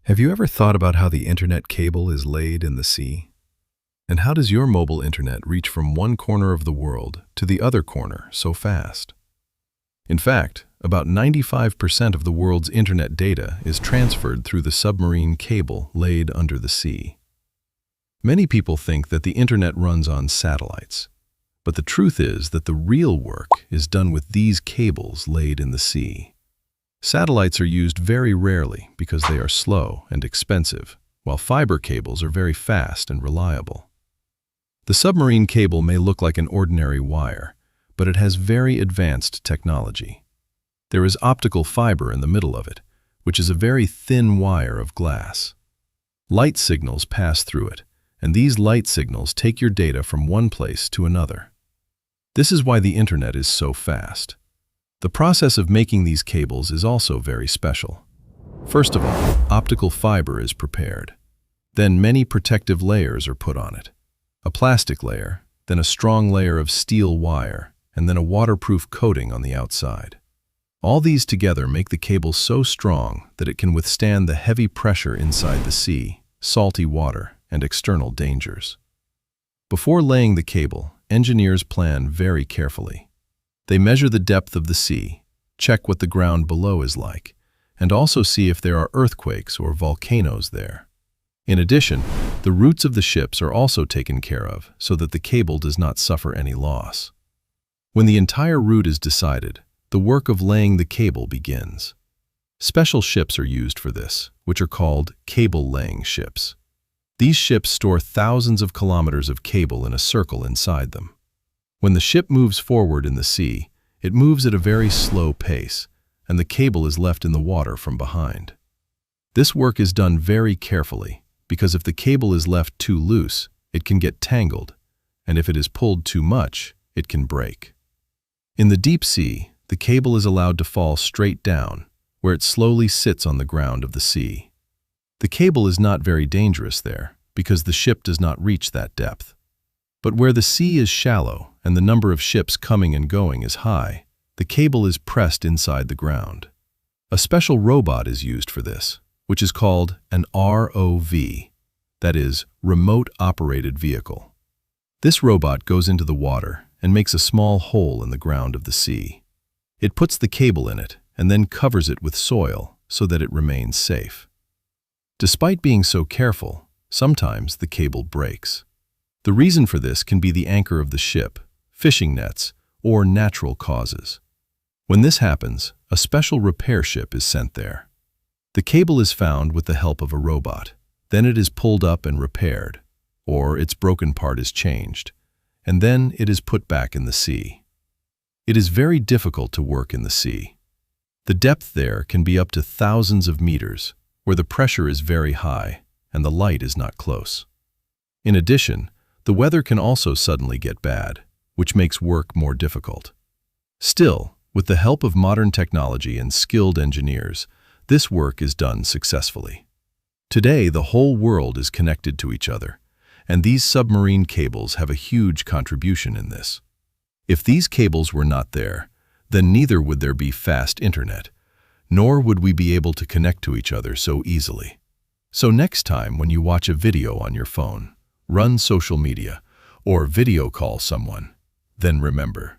Have you ever thought about how the internet cable is laid in the sea? And how does your mobile internet reach from one corner of the world to the other corner so fast? In fact, about 95% of the world's internet data is transferred through the submarine cable laid under the sea. Many people think that the internet runs on satellites, but the truth is that the real work is done with these cables laid in the sea. Satellites are used very rarely because they are slow and expensive, while fiber cables are very fast and reliable. The submarine cable may look like an ordinary wire, but it has very advanced technology. There is optical fiber in the middle of it, which is a very thin wire of glass. Light signals pass through it, and these light signals take your data from one place to another. This is why the internet is so fast. The process of making these cables is also very special. First of all, optical fiber is prepared. Then many protective layers are put on it. A plastic layer, then a strong layer of steel wire, and then a waterproof coating on the outside. All these together make the cable so strong that it can withstand the heavy pressure inside the sea, salty water, and external dangers. Before laying the cable, engineers plan very carefully. They measure the depth of the sea, check what the ground below is like, and also see if there are earthquakes or volcanoes there. In addition, the roots of the ships are also taken care of so that the cable does not suffer any loss. When the entire route is decided, the work of laying the cable begins. Special ships are used for this, which are called cable-laying ships. These ships store thousands of kilometers of cable in a circle inside them. When the ship moves forward in the sea, it moves at a very slow pace, and the cable is left in the water from behind. This work is done very carefully, because if the cable is left too loose, it can get tangled, and if it is pulled too much, it can break. In the deep sea, the cable is allowed to fall straight down, where it slowly sits on the ground of the sea. The cable is not very dangerous there, because the ship does not reach that depth. But where the sea is shallow and the number of ships coming and going is high, the cable is pressed inside the ground. A special robot is used for this, which is called an ROV, that is, Remote Operated Vehicle. This robot goes into the water and makes a small hole in the ground of the sea. It puts the cable in it and then covers it with soil so that it remains safe. Despite being so careful, sometimes the cable breaks. The reason for this can be the anchor of the ship, fishing nets, or natural causes. When this happens, a special repair ship is sent there. The cable is found with the help of a robot. Then it is pulled up and repaired, or its broken part is changed, and then it is put back in the sea. It is very difficult to work in the sea. The depth there can be up to thousands of meters, where the pressure is very high and the light is not close. In addition, the weather can also suddenly get bad, which makes work more difficult. Still, with the help of modern technology and skilled engineers, this work is done successfully. Today, the whole world is connected to each other, and these submarine cables have a huge contribution in this. If these cables were not there, then neither would there be fast internet, nor would we be able to connect to each other so easily. So next time when you watch a video on your phone, run social media, or video call someone, then remember,